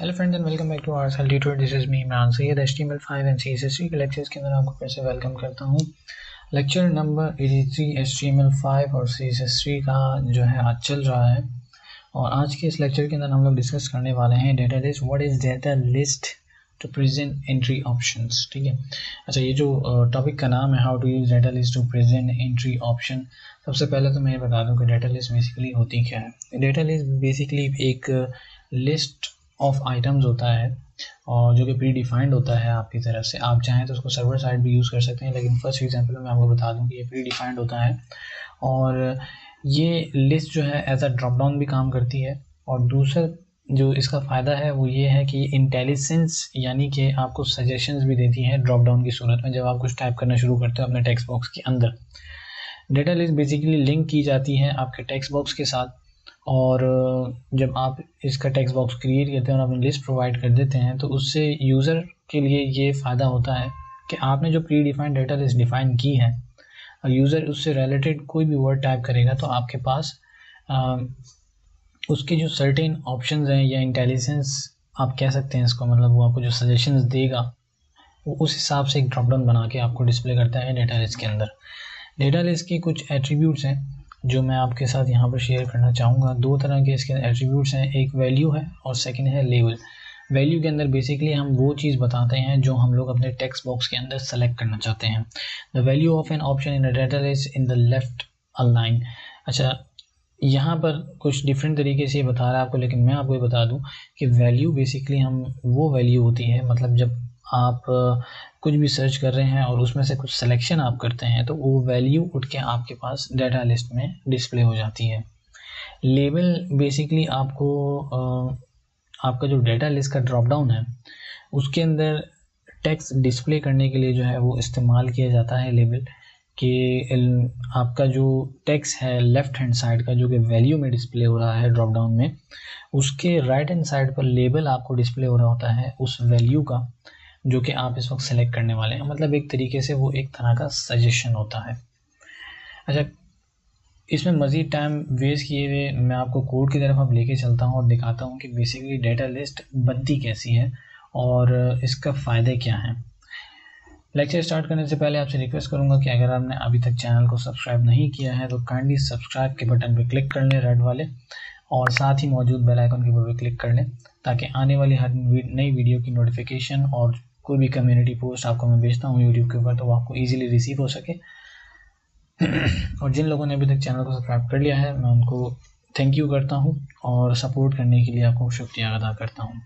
Hello friends and welcome back to our cell tutor. This is me Imran Syed. HTML5 and CSS3 के lectures के अंदर आपको फिर से वेलकम करता हूं। लेक्चर नंबर 83 HTML5 और CSS3 का जो है आज चल रहा है और आज के इस लेक्चर के अंदर हम लोग डिस्कस करने वाले हैं data list. What is data list to present entry options. ठीक है, अच्छा ये जो टॉपिक का नाम है how to use data list to present entry option. सबसे पहले तो मैं ये बता दूं कि डेटा लिस्ट बेसिकली होती क्या है। डेटा लिस्ट बेसिकली एक लिस्ट ऑफ आइटम्स होता है और जो कि प्री डिफाइंड होता है आपकी तरफ से। आप चाहें तो उसको सर्वर साइड भी यूज़ कर सकते हैं, लेकिन फर्स्ट एग्जांपल में मैं आपको बता दूं कि ये प्री डिफाइंड होता है और ये लिस्ट जो है एज अ ड्रॉप डाउन भी काम करती है। और दूसरा जो इसका फ़ायदा है वो ये है कि इंटेलिजेंस यानी कि आपको सजेशंस भी देती है ड्रॉप डाउन की सूरत में। जब आप कुछ टाइप करना शुरू करते हो अपने टेक्स्ट बॉक्स के अंदर, डेटा लिस्ट बेसिकली लिंक की जाती है आपके टेक्स्ट बॉक्स के साथ। और जब आप इसका टेक्स्ट बॉक्स क्रिएट करते हैं और अपनी लिस्ट प्रोवाइड कर देते हैं तो उससे यूज़र के लिए ये फ़ायदा होता है कि आपने जो pre defined data list define की है, यूज़र उससे रिलेटेड कोई भी वर्ड टाइप करेगा तो आपके पास उसके जो सर्टेन ऑप्शंस हैं या इंटेलिजेंस आप कह सकते हैं इसको, मतलब वो आपको जो सजेशंस देगा वो उस हिसाब से एक ड्रॉप डाउन बना के आपको डिस्प्ले करता है डेटा लिस्ट के अंदर। डेटा लिस्ट की कुछ एट्रीब्यूट्स हैं जो मैं आपके साथ यहाँ पर शेयर करना चाहूँगा। दो तरह के इसके एट्रीब्यूट्स हैं, एक वैल्यू है और सेकंड है लेबल। वैल्यू के अंदर बेसिकली हम वो चीज़ बताते हैं जो हम लोग अपने टेक्स्ट बॉक्स के अंदर सेलेक्ट करना चाहते हैं। The value of an option in a data list in the left align. अच्छा, यहाँ पर कुछ डिफरेंट तरीके से ये बता रहा है आपको, लेकिन मैं आपको ये बता दूँ कि वैल्यू बेसिकली हम वो वैल्यू होती है, मतलब जब आप कुछ भी सर्च कर रहे हैं और उसमें से कुछ सिलेक्शन आप करते हैं तो वो वैल्यू उठ के आपके पास डेटा लिस्ट में डिस्प्ले हो जाती है। लेबल बेसिकली आपको आपका जो डेटा लिस्ट का ड्रॉप डाउन है उसके अंदर टेक्स्ट डिस्प्ले करने के लिए जो है वो इस्तेमाल किया जाता है लेबल कि आपका जो टेक्स्ट है लेफ़्ट हैंड साइड का जो कि वैल्यू में डिस्प्ले हो रहा है ड्रॉप डाउन में, उसके राइट हैंड साइड पर लेबल आपको डिस्प्ले हो रहा होता है उस वैल्यू का जो कि आप इस वक्त सेलेक्ट करने वाले हैं। मतलब एक तरीके से वो एक तरह का सजेशन होता है। अच्छा, इसमें मज़ीद टाइम वेस्ट किए हुए मैं आपको कोड की तरफ अब लेके चलता हूँ और दिखाता हूँ कि बेसिकली डेटा लिस्ट बनती कैसी है और इसका फ़ायदे क्या हैं। लेक्चर स्टार्ट करने से पहले आपसे रिक्वेस्ट करूँगा कि अगर आपने अभी तक चैनल को सब्सक्राइब नहीं किया है तो काइंडली सब्सक्राइब के बटन पर क्लिक कर लें रेड वाले, और साथ ही मौजूद बेल आइकन के ऊपर क्लिक कर लें ताकि आने वाली हर नई वीडियो की नोटिफिकेशन और कोई भी कम्युनिटी पोस्ट आपको मैं भेजता हूँ यूट्यूब के ऊपर तो वो आपको इजीली रिसीव हो सके। और जिन लोगों ने अभी तक चैनल को सब्सक्राइब कर लिया है मैं उनको थैंक यू करता हूँ और सपोर्ट करने के लिए आपको शुक्रिया अदा करता हूँ।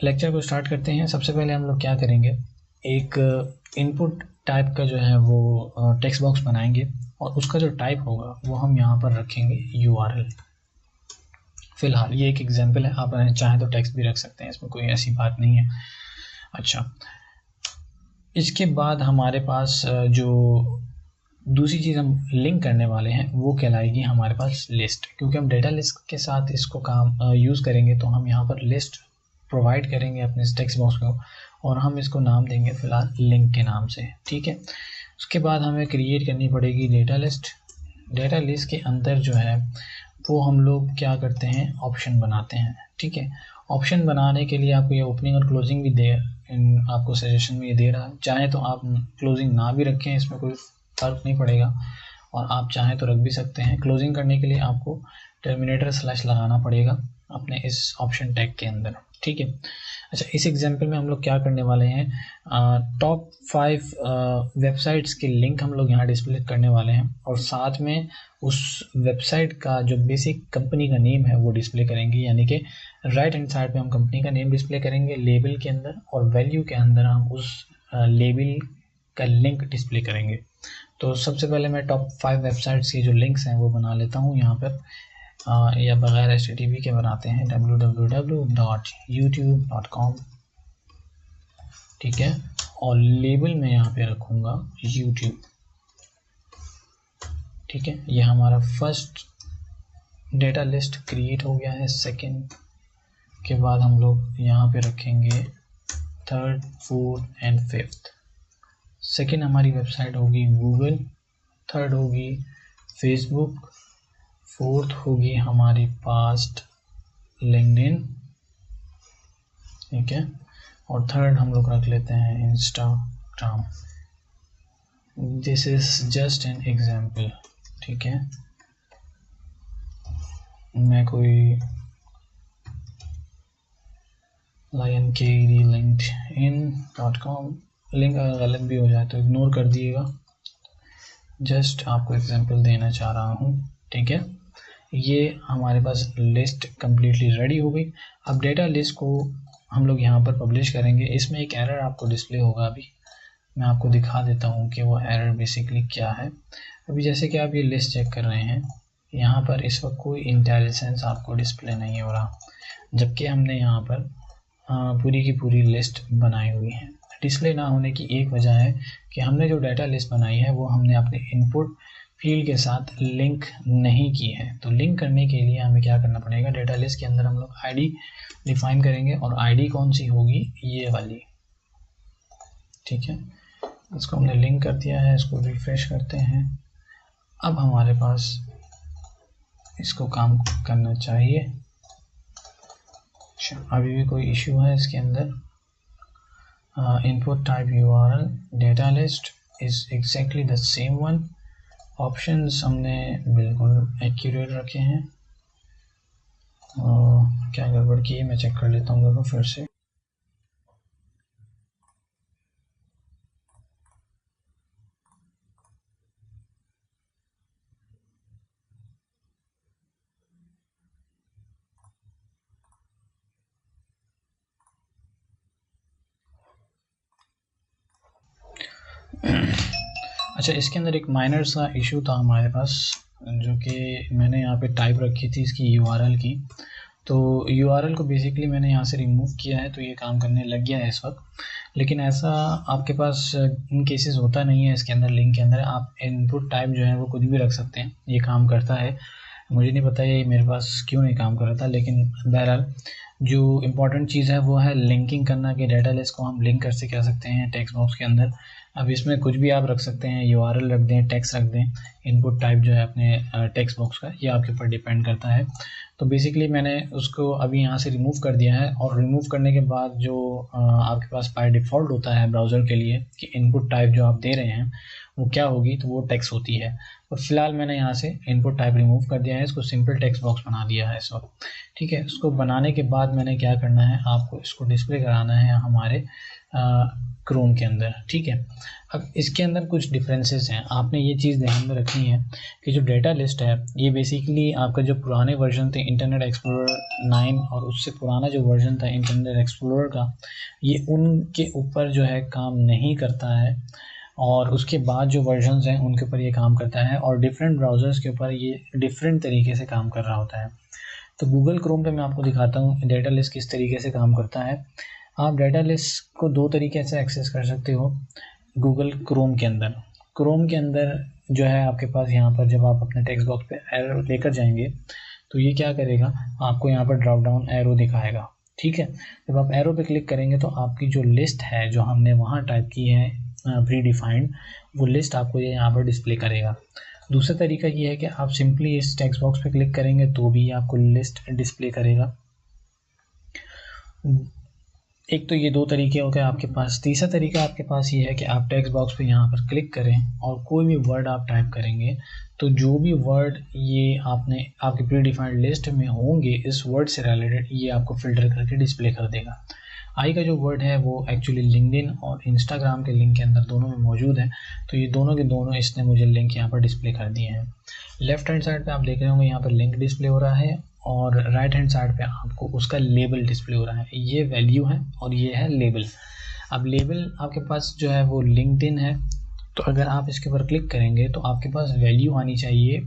लेक्चर को स्टार्ट करते हैं। सबसे पहले हम लोग क्या करेंगे, एक इनपुट टाइप का जो है वो टेक्स्ट बॉक्स बनाएंगे और उसका जो टाइप होगा वो हम यहाँ पर रखेंगे URL। फ़िलहाल ये एक एग्जांपल है, आप चाहें तो टेक्स्ट भी रख सकते हैं, इसमें कोई ऐसी बात नहीं है। अच्छा, इसके बाद हमारे पास जो दूसरी चीज़ हम लिंक करने वाले हैं वो कहलाएगी हमारे पास लिस्ट। क्योंकि हम डेटा लिस्ट के साथ इसको काम यूज़ करेंगे तो हम यहाँ पर लिस्ट प्रोवाइड करेंगे अपने टेक्स्ट बॉक्स को और हम इसको नाम देंगे फ़िलहाल लिंक के नाम से। ठीक है, उसके बाद हमें क्रिएट करनी पड़ेगी डेटा लिस्ट। डेटा लिस्ट के अंदर जो है वो हम लोग क्या करते हैं, ऑप्शन बनाते हैं। ठीक है, ऑप्शन बनाने के लिए आपको ये ओपनिंग और क्लोजिंग भी आपको सजेशन में ये दे रहा है। चाहे तो आप क्लोजिंग ना भी रखें, इसमें कोई फ़र्क नहीं पड़ेगा, और आप चाहें तो रख भी सकते हैं। क्लोजिंग करने के लिए आपको टर्मिनेटर स्लैश लगाना पड़ेगा अपने इस ऑप्शन टैग के अंदर। ठीक है, अच्छा इस एग्जांपल में हम लोग क्या करने वाले हैं, टॉप 5 वेबसाइट्स के लिंक हम लोग यहाँ डिस्प्ले करने वाले हैं और साथ में उस वेबसाइट का जो बेसिक कंपनी का नेम है वो डिस्प्ले करेंगे। यानी कि राइट हैंड साइड पे हम कंपनी का नेम डिस्प्ले करेंगे लेबल के अंदर और वैल्यू के अंदर हम उस लेबल का लिंक डिस्प्ले करेंगे। तो सबसे पहले मैं टॉप 5 वेबसाइट्स की जो लिंक्स हैं वो बना लेता हूँ यहाँ पर, या बगैर HTTP के बनाते हैं www.youtube.com। ठीक है, और लेबल में यहाँ पे रखूँगा YouTube। ठीक है, ये हमारा फर्स्ट डेटा लिस्ट क्रिएट हो गया है। सेकंड के बाद हम लोग यहाँ पे रखेंगे third, fourth and fifth. Second हमारी वेबसाइट होगी गूगल, थर्ड होगी फेसबुक, फोर्थ होगी हमारी पास्ट लिंक्डइन, ठीक है। और थर्ड हम लोग रख लेते हैं Instagram. This is just an example, ठीक है। मैं कोई LionKD.LinkedIn.com लिंक अगर गलत भी हो जाए तो इग्नोर कर दिएगा, जस्ट आपको एग्जांपल देना चाह रहा हूँ, ठीक है। ये हमारे पास लिस्ट कम्प्लीटली रेडी हो गई। अब डेटा लिस्ट को हम लोग यहाँ पर पब्लिश करेंगे। इसमें एक एरर आपको डिस्प्ले होगा, अभी मैं आपको दिखा देता हूँ कि वो एरर बेसिकली क्या है। अभी जैसे कि आप ये लिस्ट चेक कर रहे हैं, यहाँ पर इस वक्त कोई इंटेलिजेंस आपको डिस्प्ले नहीं हो रहा, जबकि हमने यहाँ पर पूरी की पूरी लिस्ट बनाई हुई है। डिस्प्ले ना होने की एक वजह है कि हमने जो डाटा लिस्ट बनाई है वो हमने अपने इनपुट फील्ड के साथ लिंक नहीं की है। तो लिंक करने के लिए हमें क्या करना पड़ेगा, डाटा लिस्ट के अंदर हम लोग आईडी डिफाइन करेंगे, और आईडी कौन सी होगी, ये वाली, ठीक है। इसको हमने लिंक कर दिया है, इसको रिफ्रेश करते हैं। अब हमारे पास इसको काम करना चाहिए। अभी भी कोई इश्यू है इसके अंदर। Input type URL data list is exactly the same one. Options हमने बिल्कुल एक्यूरेट रखे हैं। क्या गड़बड़ की है मैं चेक कर लेता हूँ फिर से। अच्छा, इसके अंदर एक माइनर सा इशू था हमारे पास, जो कि मैंने यहाँ पे टाइप रखी थी इसकी URL की। तो URL को बेसिकली मैंने यहाँ से रिमूव किया है, तो ये काम करने लग गया है इस वक्त। लेकिन ऐसा आपके पास इन केसेस होता नहीं है। इसके अंदर लिंक के अंदर आप इनपुट टाइप जो है वो कुछ भी रख सकते हैं, ये काम करता है। मुझे नहीं पता ये मेरे पास क्यों नहीं काम कर रहा था, लेकिन बहरहाल जो इम्पॉर्टेंट चीज़ है वो है लिंकिंग करना, कि डाटा लिस्ट को हम लिंक कैसे कर सकते हैं टेक्स्ट बॉक्स के अंदर। अब इसमें कुछ भी आप रख सकते हैं, URL रख दें, टेक्स्ट रख दें, इनपुट टाइप जो है अपने टेक्स्ट बॉक्स का, ये आपके ऊपर डिपेंड करता है। तो बेसिकली मैंने उसको अभी यहाँ से रिमूव कर दिया है, और रिमूव करने के बाद जो आपके पास बाय डिफ़ॉल्ट होता है ब्राउज़र के लिए कि इनपुट टाइप जो आप दे रहे हैं वो क्या होगी, तो वो टेक्स्ट होती है। और फिलहाल मैंने यहाँ से इनपुट टाइप रिमूव कर दिया है, इसको सिंपल टेक्स्ट बॉक्स बना दिया है इस वक्त, ठीक है। इसको बनाने के बाद मैंने क्या करना है, आपको इसको डिस्प्ले कराना है हमारे क्रोम के अंदर, ठीक है। अब इसके अंदर कुछ डिफरेंसेस हैं, आपने ये चीज़ ध्यान में रखनी है कि जो डेटा लिस्ट है ये बेसिकली आपका जो पुराने वर्जन थे इंटरनेट एक्सप्लोरर 9 और उससे पुराना जो वर्जन था इंटरनेट एक्सप्लोरर का, ये उनके ऊपर जो है काम नहीं करता है, और उसके बाद जो वर्जन्स हैं उनके ऊपर ये काम करता है, और डिफरेंट ब्राउज़र्स के ऊपर ये डिफरेंट तरीके से काम कर रहा होता है। तो गूगल क्रोम पे मैं आपको दिखाता हूँ डेटा लिस्ट किस तरीके से काम करता है। आप डाटा लिस्ट को दो तरीके से एक्सेस कर सकते हो गूगल क्रोम के अंदर। क्रोम के अंदर जो है आपके पास यहाँ पर जब आप अपने टेक्स्ट बॉक्स पे एरो लेकर जाएंगे तो ये क्या करेगा, आपको यहाँ पर ड्रॉप डाउन एरो दिखाएगा, ठीक है। जब आप एरो पे क्लिक करेंगे तो आपकी जो लिस्ट है जो हमने वहाँ टाइप की है प्री डिफाइंड, वो लिस्ट आपको ये यहाँ पर डिस्प्ले करेगा। दूसरा तरीका ये है कि आप सिंपली इस टेक्स्ट बॉक्स पे क्लिक करेंगे तो भी आपको लिस्ट डिस्प्ले करेगा। एक तो ये दो तरीके हो गए आपके पास। तीसरा तरीका आपके पास ये है कि आप टेक्स्ट बॉक्स पे यहाँ पर क्लिक करें और कोई भी वर्ड आप टाइप करेंगे तो जो भी वर्ड ये आपने आपकी प्री डिफाइंड लिस्ट में होंगे इस वर्ड से रिलेटेड ये आपको फिल्टर करके डिस्प्ले कर देगा। आई का जो वर्ड है वो एक्चुअली लिंक्डइन और इंस्टाग्राम के लिंक के अंदर दोनों में मौजूद है, तो ये दोनों के दोनों इसने मुझे लिंक यहाँ पर डिस्प्ले कर दिए हैं। लेफ्ट हैंड साइड पे आप देख रहे होंगे यहाँ पर लिंक डिस्प्ले हो रहा है और राइट हैंड साइड पे आपको उसका लेबल डिस्प्ले हो रहा है। ये वैल्यू है और ये है लेबल। अब लेबल आपके पास जो है वो लिंक्डइन है, तो अगर आप इसके ऊपर क्लिक करेंगे तो आपके पास वैल्यू आनी चाहिए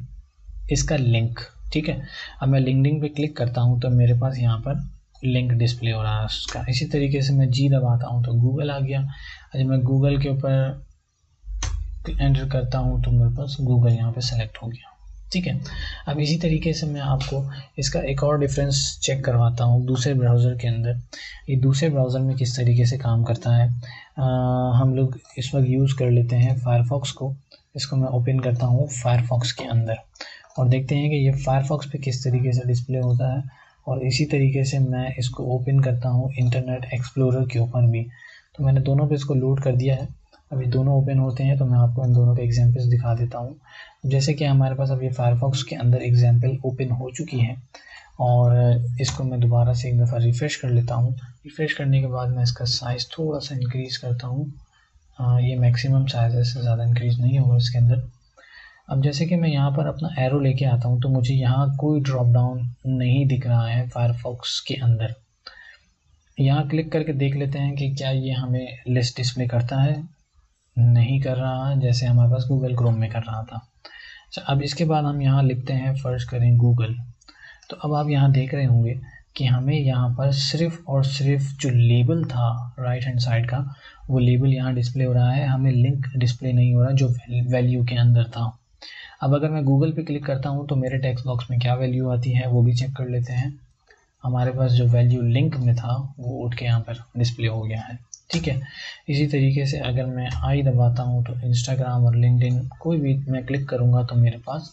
इसका लिंक, ठीक है। अब मैं लिंक्डइन पे क्लिक करता हूँ तो मेरे पास यहाँ पर लिंक डिस्प्ले हो रहा है उसका। इसी तरीके से मैं जी दबाता हूँ तो गूगल आ गया। जब मैं गूगल के ऊपर एंटर करता हूँ तो मेरे पास गूगल यहाँ पे सेलेक्ट हो गया, ठीक है। अब इसी तरीके से मैं आपको इसका एक और डिफरेंस चेक करवाता हूँ दूसरे ब्राउज़र के अंदर। ये दूसरे ब्राउज़र में किस तरीके से काम करता है। हम लोग इस वक्त यूज़ कर लेते हैं फायरफॉक्स को। इसको मैं ओपन करता हूँ फायरफॉक्स के अंदर और देखते हैं कि ये फायरफॉक्स पे किस तरीके से डिस्प्ले होता है और इसी तरीके से मैं इसको ओपन करता हूँ इंटरनेट एक्सप्लोरर के ऊपर भी। तो मैंने दोनों पे इसको लोड कर दिया है, अभी दोनों ओपन होते हैं। तो मैं आपको इन दोनों के एग्जांपल्स दिखा देता हूँ। जैसे कि हमारे पास अभी फायरफॉक्स के अंदर एग्जांपल ओपन हो चुकी है और इसको मैं दोबारा से एक दफ़ा रिफ़्रेश कर लेता हूँ। रिफ़्रेश करने के बाद मैं इसका साइज़ थोड़ा सा इंक्रीज़ करता हूँ। ये मैक्सिमम साइज़ है, इससे ज़्यादा इंक्रीज़ नहीं होगा इसके अंदर। अब जैसे कि मैं यहाँ पर अपना एरो लेके आता हूँ तो मुझे यहाँ कोई ड्रॉप डाउन नहीं दिख रहा है फायरफॉक्स के अंदर। यहाँ क्लिक करके देख लेते हैं कि क्या ये हमें लिस्ट डिस्प्ले करता है। नहीं कर रहा है, जैसे हमारे पास गूगल क्रोम में कर रहा था। अच्छा, अब इसके बाद हम यहाँ लिखते हैं, फ़र्ज करें गूगल। तो अब आप यहाँ देख रहे होंगे कि हमें यहाँ पर सिर्फ़ और सिर्फ जो लेबल था राइट हैंड साइड का, वो लेबल यहाँ डिस्प्ले हो रहा है, हमें लिंक डिस्प्ले नहीं हो रहा जो वैल्यू के अंदर था। अब अगर मैं गूगल पे क्लिक करता हूँ तो मेरे टेक्स्ट बॉक्स में क्या वैल्यू आती है वो भी चेक कर लेते हैं। हमारे पास जो वैल्यू लिंक में था वो उठ के यहाँ पर डिस्प्ले हो गया है, ठीक है। इसी तरीके से अगर मैं आई दबाता हूँ तो इंस्टाग्राम और लिंक्डइन कोई भी मैं क्लिक करूँगा तो मेरे पास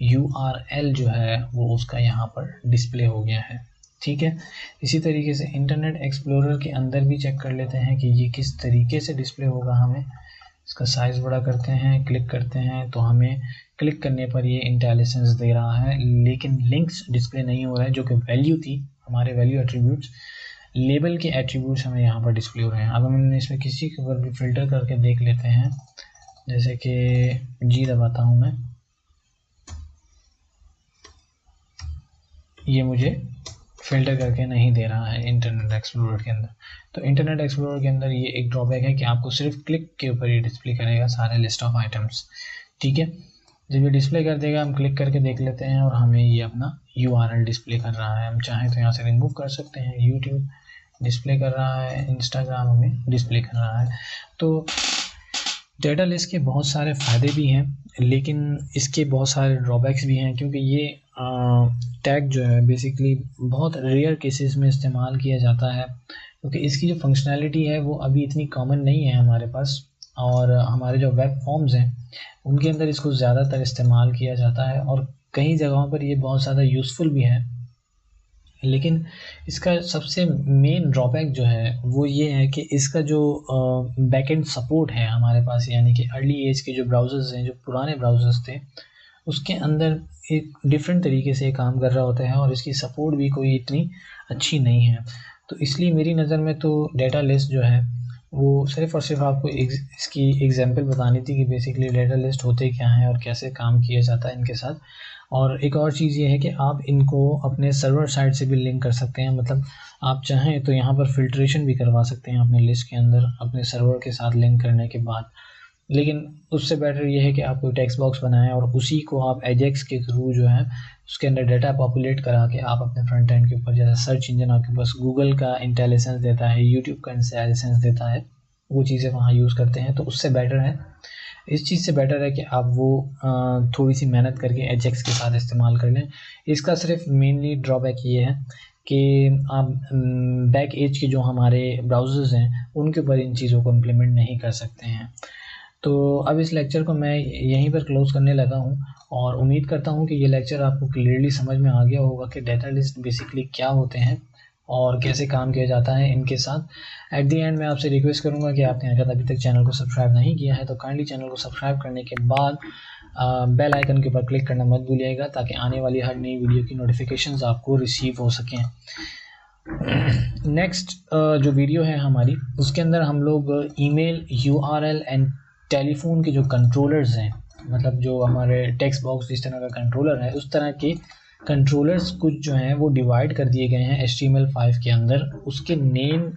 URL जो है वो उसका यहाँ पर डिस्प्ले हो गया है, ठीक है। इसी तरीके से इंटरनेट एक्सप्लोरर के अंदर भी चेक कर लेते हैं कि ये किस तरीके से डिस्प्ले होगा। हमें इसका साइज़ बड़ा करते हैं, क्लिक करते हैं तो हमें क्लिक करने पर ये इंटेलिजेंस दे रहा है, लेकिन लिंक्स डिस्प्ले नहीं हो रहा है जो कि वैल्यू थी, हमारे वैल्यू एट्रीब्यूट्स, लेबल के एट्रीब्यूट्स हमें यहाँ पर डिस्प्ले हो रहे हैं। अब हम इसमें किसी के ऊपर भी फ़िल्टर करके देख लेते हैं, जैसे कि जी दबाता हूँ मैं, ये मुझे फ़िल्टर करके नहीं दे रहा है इंटरनेट एक्सप्लोरर के अंदर। तो इंटरनेट एक्सप्लोरर के अंदर ये एक ड्रॉबैक है कि आपको सिर्फ क्लिक के ऊपर ये डिस्प्ले करेगा सारे लिस्ट ऑफ आइटम्स, ठीक है। जब ये डिस्प्ले कर देगा हम क्लिक करके देख लेते हैं और हमें ये अपना URL डिस्प्ले कर रहा है। हम चाहें तो यहाँ से रिमूव कर सकते हैं। यूट्यूब डिस्प्ले कर रहा है, इंस्टाग्राम हमें डिस्प्ले कर रहा है। तो डेटा लिस्ट के बहुत सारे फ़ायदे भी हैं, लेकिन इसके बहुत सारे ड्रॉबैक्स भी हैं, क्योंकि ये टैग जो है बेसिकली बहुत रेयर केसेस में इस्तेमाल किया जाता है, क्योंकि इसकी जो फंक्शनैलिटी है वो अभी इतनी कॉमन नहीं है हमारे पास। और हमारे जो वेब फॉर्म्स हैं उनके अंदर इसको ज़्यादातर इस्तेमाल किया जाता है और कई जगहों पर ये बहुत ज़्यादा यूज़फुल भी है। लेकिन इसका सबसे मेन ड्रॉबैक जो है वो ये है कि इसका जो बैकएंड सपोर्ट है हमारे पास, यानी कि अर्ली एज के जो ब्राउज़र्स हैं, जो पुराने ब्राउज़र्स थे, उसके अंदर एक डिफरेंट तरीके से काम कर रहा होता है और इसकी सपोर्ट भी कोई इतनी अच्छी नहीं है। तो इसलिए मेरी नज़र में तो डेटा लिस्ट जो है वो सिर्फ़ और सिर्फ आपको इसकी एग्जांपल बतानी थी कि बेसिकली डेटा लिस्ट होते क्या हैं और कैसे काम किया जाता है इनके साथ। और एक और चीज़ ये है कि आप इनको अपने सर्वर साइड से भी लिंक कर सकते हैं, मतलब आप चाहें तो यहाँ पर फ़िल्ट्रेशन भी करवा सकते हैं अपने लिस्ट के अंदर अपने सर्वर के साथ लिंक करने के बाद। लेकिन उससे बेटर ये है कि आप कोई टेक्स्ट बॉक्स बनाएं और उसी को आप एजेक्स के थ्रू जो है उसके अंदर डाटा पॉपुलेट करा के आप अपने फ्रंट एंड के ऊपर, जैसा सर्च इंजन आपके पास गूगल का इंटेलिजेंस देता है, यूट्यूब का इंटेलिजेंस देता है, वो चीज़ें वहाँ यूज़ करते हैं। तो उससे बेटर है, इस चीज़ से बेटर है कि आप वो थोड़ी सी मेहनत करके एजेक्स के साथ इस्तेमाल कर लें। इसका सिर्फ मेनली ड्रॉबैक ये है कि आप बैक एज के जो हमारे ब्राउज़र्स हैं उनके ऊपर इन चीज़ों को इम्प्लीमेंट नहीं कर सकते हैं। तो अब इस लेक्चर को मैं यहीं पर क्लोज़ करने लगा हूँ और उम्मीद करता हूँ कि ये लेक्चर आपको क्लियरली समझ में आ गया होगा कि डेटा लिस्ट बेसिकली क्या होते हैं और कैसे काम किया जाता है इनके साथ। एट द एंड मैं आपसे रिक्वेस्ट करूँगा कि आपने अगर अभी तक चैनल को सब्सक्राइब नहीं किया है तो काइंडली चैनल को सब्सक्राइब करने के बाद बेल आइकन के ऊपर क्लिक करना मत भूलिएगा, ताकि आने वाली हर नई वीडियो की नोटिफिकेशंस आपको रिसीव हो सकें। नेक्स्ट जो वीडियो है हमारी, उसके अंदर हम लोग ईमेल, URL एंड टेलीफोन के जो कंट्रोलर्स हैं, मतलब जो हमारे टेक्स्ट बॉक्स जिस तरह का कंट्रोलर है उस तरह के कंट्रोलर्स कुछ जो हैं वो डिवाइड कर दिए गए हैं HTML5 के अंदर, उसके नेम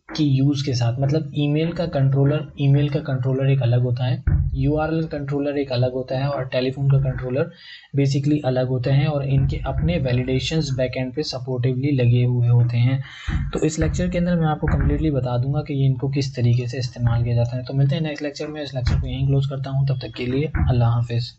की यूज़ के साथ। मतलब ईमेल का कंट्रोलर एक अलग होता है, URL का कंट्रोलर एक अलग होता है और टेलीफोन का कंट्रोलर बेसिकली अलग होते हैं और इनके अपने वैलिडेशंस बैकएंड पे सपोर्टिवली लगे हुए होते हैं। तो इस लेक्चर के अंदर मैं आपको कम्प्लीटली बता दूंगा कि ये इनको किस तरीके से इस्तेमाल किया जाता है। तो मिलते हैं नेक्स्ट लेक्चर में। इस लेक्चर को यहीं क्लोज करता हूँ, तब तक के लिए अल्लाह हाफिज़।